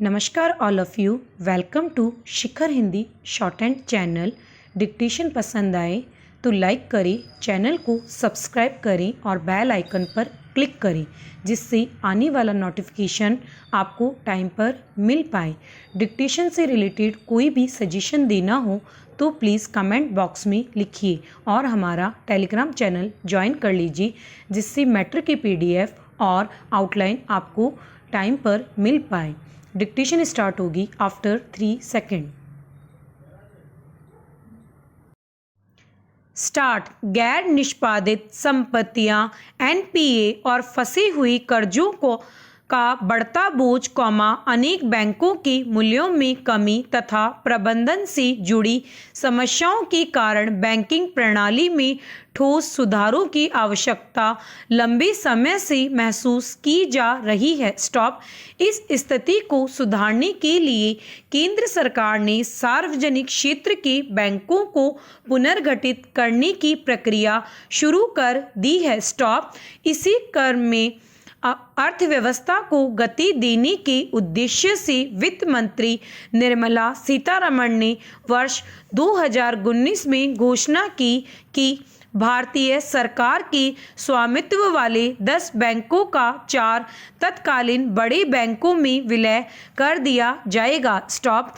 नमस्कार all of you, welcome to Shikhar Hindi shorthand channel. Dictation पसंद आए तो लाइक करें, चैनल को सब्सक्राइब करें और बेल आइकन पर क्लिक करें जिससे आने वाला नोटिफिकेशन आपको टाइम पर मिल पाए। डिक्टेशन से रिलेटेड कोई भी सजेशन देना हो तो प्लीज़ कमेंट बॉक्स में लिखिए और हमारा टेलीग्राम चैनल ज्वाइन कर लीजिए जिससे मैटर की PDF और आउटलाइन आपको टाइम पर मिल पाए। डिक्टेशन स्टार्ट होगी आफ्टर 3 सेकेंड। स्टार्ट। गैर निष्पादित संपत्तियां, NPA और फंसी हुई कर्जों का बढ़ता बोझ, अनेक बैंकों के मूल्यों में कमी तथा प्रबंधन से जुड़ी समस्याओं के कारण बैंकिंग प्रणाली में ठोस सुधारों की आवश्यकता लंबे समय से महसूस की जा रही है। स्टॉप। इस स्थिति को सुधारने के लिए केंद्र सरकार ने सार्वजनिक क्षेत्र के बैंकों को पुनर्गठित करने की प्रक्रिया शुरू कर दी है। स्टॉप। इसी क्रम में अर्थव्यवस्था को गति देने के उद्देश्य से वित्त मंत्री निर्मला सीतारमण ने वर्ष 2019 में घोषणा की कि भारतीय सरकार के स्वामित्व वाले 10 बैंकों का 4 तत्कालीन बड़े बैंकों में विलय कर दिया जाएगा। स्टॉप।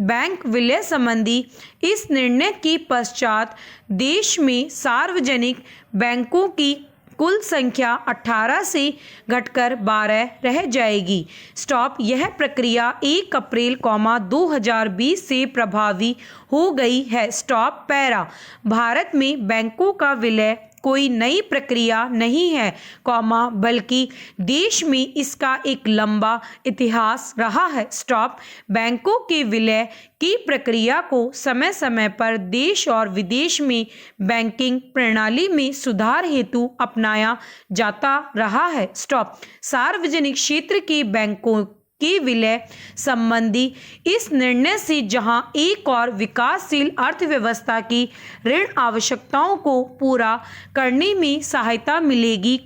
बैंक विलय संबंधी इस निर्णय के पश्चात देश में सार्वजनिक बैंकों की कुल संख्या 18 से घटकर 12 रह जाएगी। स्टॉप। यह प्रक्रिया 1 अप्रैल 2020 से प्रभावी हो गई है। स्टॉप। पैरा। भारत में बैंकों का विलय कोई नई प्रक्रिया नहीं है, बल्कि देश में इसका एक लंबा इतिहास रहा है। स्टॉप। बैंकों के विलय की प्रक्रिया को समय समय पर देश और विदेश में बैंकिंग प्रणाली में सुधार हेतु अपनाया जाता रहा है। स्टॉप। सार्वजनिक क्षेत्र के बैंकों के विलय संबंधी इस निर्णय से जहां एक और विकासशील अर्थव्यवस्था की ऋण आवश्यकताओं को पूरा करने में सहायता मिलेगी,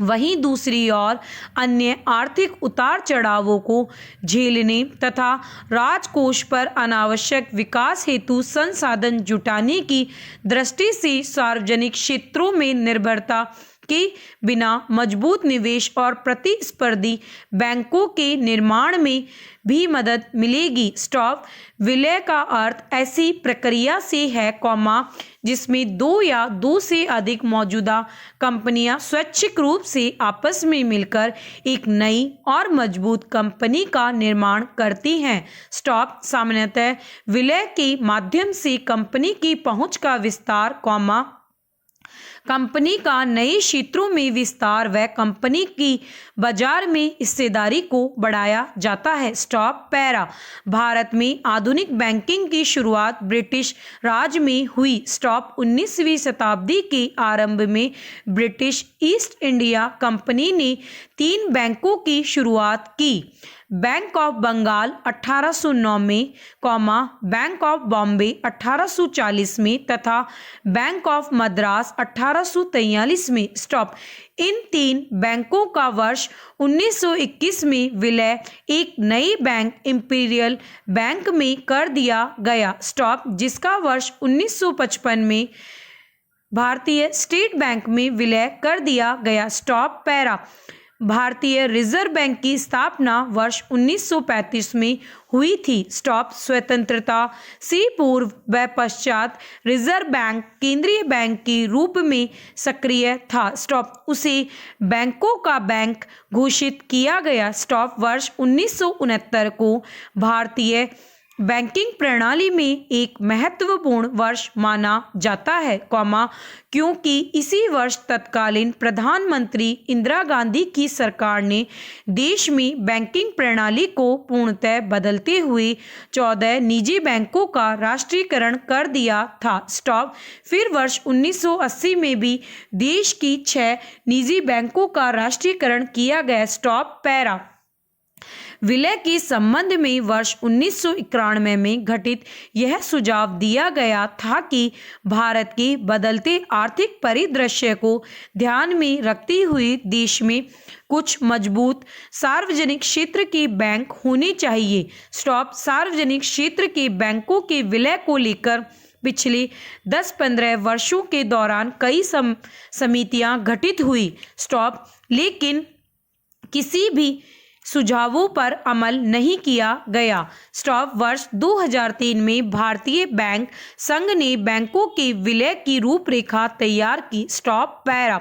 वहीं दूसरी ओर अन्य आर्थिक उतार चढ़ावों को झेलने तथा राजकोष पर अनावश्यक विकास हेतु संसाधन जुटाने की दृष्टि से सार्वजनिक क्षेत्रों में निर्भरता के बिना मजबूत निवेश और प्रतिस्पर्धी बैंकों के निर्माण में भी मदद मिलेगी। स्टॉप। विलय का अर्थ ऐसी प्रक्रिया से है, जिसमें 2 या 2 से अधिक मौजूदा कंपनियां स्वैच्छिक रूप से आपस में मिलकर एक नई और मजबूत कंपनी का निर्माण करती हैं। स्टॉप। सामान्यतः विलय के माध्यम से कंपनी की पहुंच का विस्तार, कंपनी का नए क्षेत्रों में विस्तार व कंपनी की बाजार में हिस्सेदारी को बढ़ाया जाता है। स्टॉप। पैरा। भारत में आधुनिक बैंकिंग की शुरुआत ब्रिटिश राज में हुई। स्टॉप। 19वीं शताब्दी के आरंभ में ब्रिटिश ईस्ट इंडिया कंपनी ने 3 बैंकों की शुरुआत की। बैंक ऑफ बंगाल 1809 में, बैंक ऑफ बॉम्बे 1840 में तथा बैंक ऑफ मद्रास 1843 में। स्टॉप। इन 3 बैंकों का वर्ष 1921 में विलय एक नए बैंक इंपीरियल बैंक में कर दिया गया। स्टॉप। जिसका वर्ष 1955 में भारतीय स्टेट बैंक में विलय कर दिया गया। स्टॉप। पैरा। भारतीय रिजर्व बैंक की स्थापना वर्ष 1935 में हुई थी। स्टॉप। स्वतंत्रता से पूर्व व पश्चात रिजर्व बैंक केंद्रीय बैंक के रूप में सक्रिय था। स्टॉप। उसे बैंकों का बैंक घोषित किया गया। स्टॉप। वर्ष 1969 को भारतीय बैंकिंग प्रणाली में एक महत्वपूर्ण वर्ष माना जाता है, क्योंकि इसी वर्ष तत्कालीन प्रधानमंत्री इंदिरा गांधी की सरकार ने देश में बैंकिंग प्रणाली को पूर्णतः बदलते हुए 14 निजी बैंकों का राष्ट्रीयकरण कर दिया था। स्टॉप। फिर वर्ष 1980 में भी देश की 6 निजी बैंकों का राष्ट्रीयकरण किया गया। स्टॉप। पैरा। विलय के संबंध में वर्ष 1991 में घटित यह सुझाव दिया गया था कि भारत के बदलते आर्थिक परिदृश्य को ध्यान में रखते हुए देश में कुछ मजबूत सार्वजनिक क्षेत्र के बैंक होने चाहिए। स्टॉप। सार्वजनिक क्षेत्र के बैंकों के विलय को लेकर पिछले 10-15 वर्षों के दौरान कई समितियां गठित हुई। स्टॉप। लेकिन किसी भी सुझावों पर अमल नहीं किया गया। स्टॉप। वर्ष 2003 में भारतीय बैंक संघ ने बैंकों के विलय की रूपरेखा तैयार की। स्टॉप। पैरा।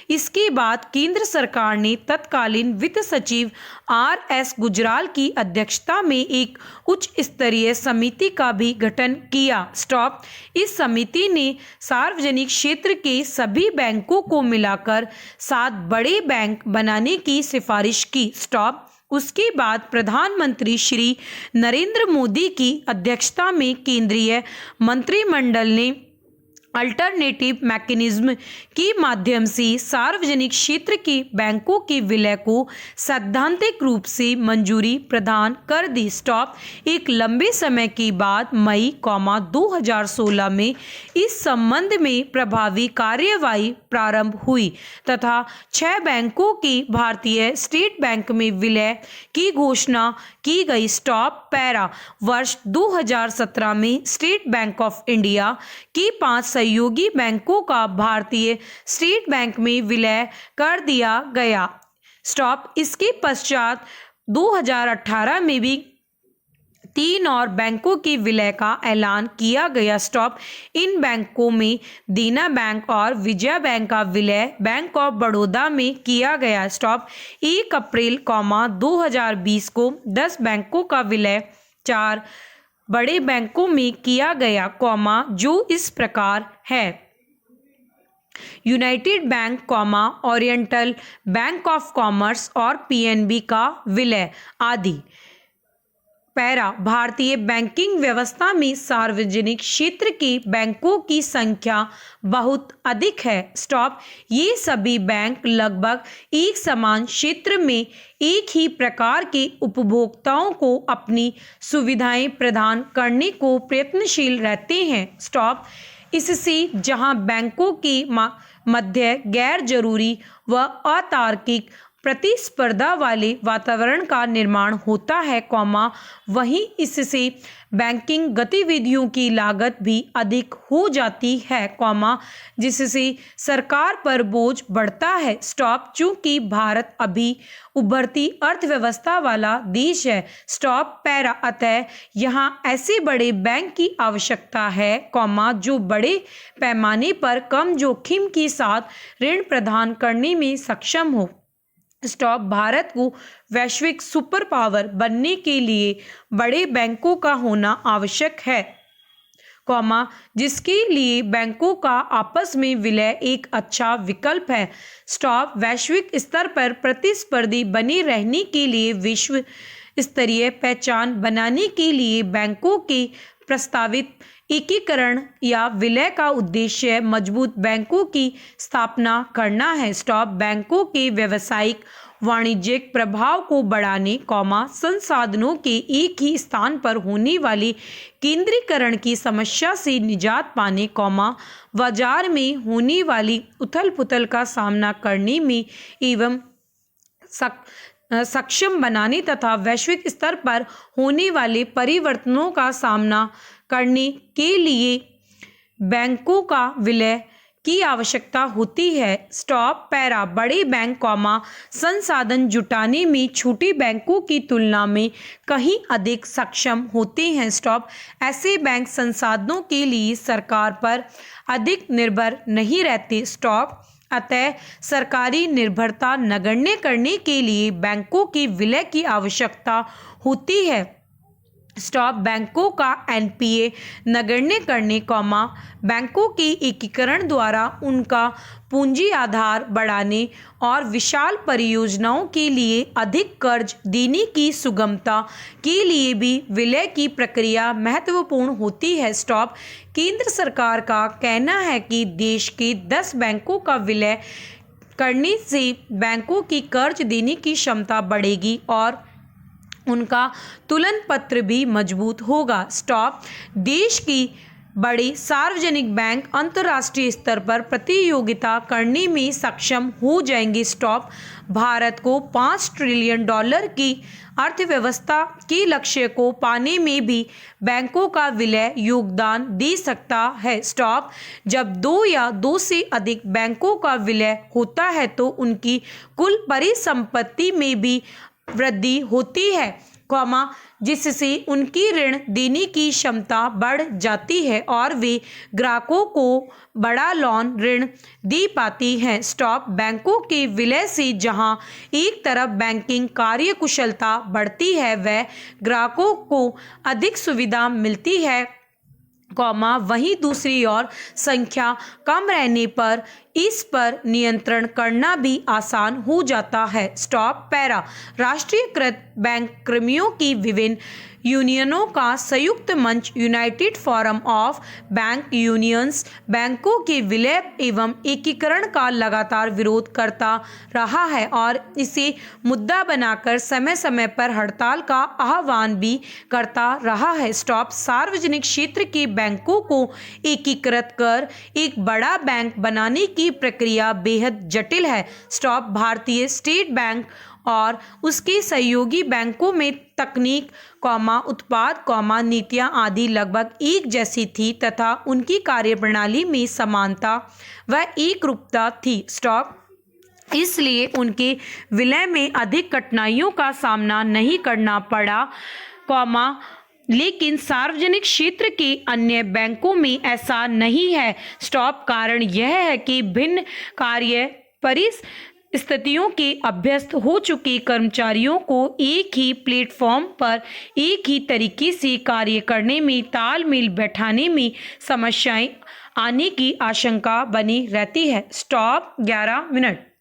इसके बाद केंद्र सरकार ने तत्कालीन वित्त सचिव RS गुजराल की अध्यक्षता में एक उच्च स्तरीय समिति का भी गठन किया। स्टॉप। इस समिति ने सार्वजनिक क्षेत्र के सभी बैंकों को मिलाकर 7 बड़े बैंक बनाने की सिफारिश की। स्टॉप। उसके बाद प्रधानमंत्री श्री नरेंद्र मोदी की अध्यक्षता में केंद्रीय मंत्रिमंडल ने अल्टरनेटिव मैकेनिज्म के माध्यम से सार्वजनिक क्षेत्र के बैंकों के विलय को सैद्धांतिक रूप से मंजूरी प्रदान कर दी। स्टॉप। एक लंबे समय के बाद मई 2016 में इस संबंध में प्रभावी कार्यवाही प्रारंभ हुई तथा 6 बैंकों के भारतीय स्टेट बैंक में विलय की घोषणा की गई। स्टॉप। पैरा। वर्ष 2017 में स्टेट बैंक ऑफ इंडिया की 5 सहयोगी बैंकों का भारतीय स्टेट बैंक में विलय कर दिया गया। स्टॉप। इसके पश्चात 2018 में भी 3 और बैंकों के विलय का ऐलान किया गया। स्टॉप। इन बैंकों में देना बैंक और विजया बैंक का विलय बैंक ऑफ बड़ौदा में किया गया। स्टॉप। 1 अप्रैल 2020 को 10 बैंकों का विलय 4 बड़े बैंकों में किया गया, जो इस प्रकार है: United bank, oriental bank of commerce और PNB का विलय आदि। पैरा। भारतीय बैंकिंग व्यवस्था में सार्वजनिक क्षेत्र के बैंकों की संख्या बहुत अधिक है। स्टॉप। ये सभी बैंक लगभग एक समान क्षेत्र में एक ही प्रकार के उपभोक्ताओं को अपनी सुविधाएं प्रदान करने को प्रयत्नशील रहते हैं। स्टॉप। इससे जहां बैंकों के मध्य गैर जरूरी व अतार्किक प्रतिस्पर्धा वाले वातावरण का निर्माण होता है, वहीं इससे बैंकिंग गतिविधियों की लागत भी अधिक हो जाती है, जिससे सरकार पर बोझ बढ़ता है। स्टॉप। चूंकि भारत अभी उभरती अर्थव्यवस्था वाला देश है। स्टॉप। पैरा। अतः यहाँ ऐसे बड़े बैंक की आवश्यकता है, जो बड़े पैमाने पर कम जोखिम के साथ ऋण प्रदान करने में सक्षम हो। स्टॉप। भारत को वैश्विक सुपर पावर बनने के लिए बड़े बैंकों का होना आवश्यक है, जिसके लिए बैंकों का आपस में विलय एक अच्छा विकल्प है। स्टॉप। वैश्विक स्तर पर प्रतिस्पर्धी बने रहने के लिए विश्व स्तरीय पहचान बनाने के लिए बैंकों के प्रस्तावित एकीकरण या विलय का उद्देश्य मजबूत बैंकों की स्थापना करना है। स्टॉप। बैंकों के व्यावसायिक वाणिज्यिक प्रभाव को बढ़ाने, संसाधनों के एक ही स्थान पर होने वाले केंद्रीकरण की समस्या से निजात पाने, बाजार में होने वाली उथल पुथल का सामना करने में एवं सक्षम बनाने तथा वैश्विक स्तर पर होने वाले परिवर्तनों का सामना करने के लिए बैंकों का विलय की आवश्यकता होती है। स्टॉप। पैरा। बड़े बैंक, संसाधन जुटाने में छोटे बैंकों की तुलना में कहीं अधिक सक्षम होते हैं। स्टॉप। ऐसे बैंक संसाधनों के लिए सरकार पर अधिक निर्भर नहीं रहते। स्टॉप। अतः सरकारी निर्भरता नगण्य करने के लिए बैंकों के विलय की आवश्यकता होती है। स्टॉप। बैंकों का NPA नगण्य करने, बैंकों के एकीकरण द्वारा उनका पूंजी आधार बढ़ाने और विशाल परियोजनाओं के लिए अधिक कर्ज देने की सुगमता के लिए भी विलय की प्रक्रिया महत्वपूर्ण होती है। स्टॉप। केंद्र सरकार का कहना है कि देश के 10 बैंकों का विलय करने से बैंकों की कर्ज देने की क्षमता बढ़ेगी और उनका तुलन पत्र भी मजबूत होगा। स्टॉप देश की बड़ी सार्वजनिक बैंक अंतर्राष्ट्रीय स्तर पर प्रतियोगिता करने में सक्षम हो जाएंगे। स्टॉप भारत को $5 ट्रिलियन की अर्थव्यवस्था के लक्ष्य को पाने में भी बैंकों का विलय योगदान दे सकता है। स्टॉप जब 2 या 2 से अधिक बैंकों का विलय होता है तो उनकी कुल परिसंपत्ति में भी वृद्धि होती है, जिससे उनकी ऋण देने की क्षमता बढ़ जाती है और वे ग्राहकों को बड़ा लोन ऋण दे पाती हैं। स्टॉप बैंकों के विलय से जहां एक तरफ बैंकिंग कार्यकुशलता बढ़ती है, वह ग्राहकों को अधिक सुविधा मिलती है, वहीं दूसरी ओर संख्या कम रहने पर इस पर नियंत्रण करना भी आसान हो जाता है। स्टॉप पैरा राष्ट्रीयकृत बैंक कर्मियों की विभिन्न यूनियनों का संयुक्त मंच United forum of bank unions बैंकों के विलय एवं एकीकरण का लगातार विरोध करता रहा है और इसे मुद्दा बनाकर समय समय पर हड़ताल का आह्वान भी करता रहा है। स्टॉप सार्वजनिक क्षेत्र के बैंकों को एकीकृत कर एक बड़ा बैंक बनाने की प्रक्रिया बेहद जटिल है। स्टॉप भारतीय स्टेट बैंक और उसके सहयोगी बैंकों में तकनीक, उत्पाद, नीतियां आदि लगभग एक जैसी थी तथा उनकी कार्यप्रणाली में समानता व एकरूपता थी। स्टॉप इसलिए उनके विलय में अधिक कठिनाइयों का सामना नहीं करना पड़ा, लेकिन सार्वजनिक क्षेत्र के अन्य बैंकों में ऐसा नहीं है। स्टॉप कारण यह है कि भिन्न कार्य परिस्थितियों के अभ्यस्त हो चुके कर्मचारियों को एक ही प्लेटफॉर्म पर एक ही तरीके से कार्य करने में तालमेल बैठाने में समस्याएं आने की आशंका बनी रहती है। Stop 11 minute.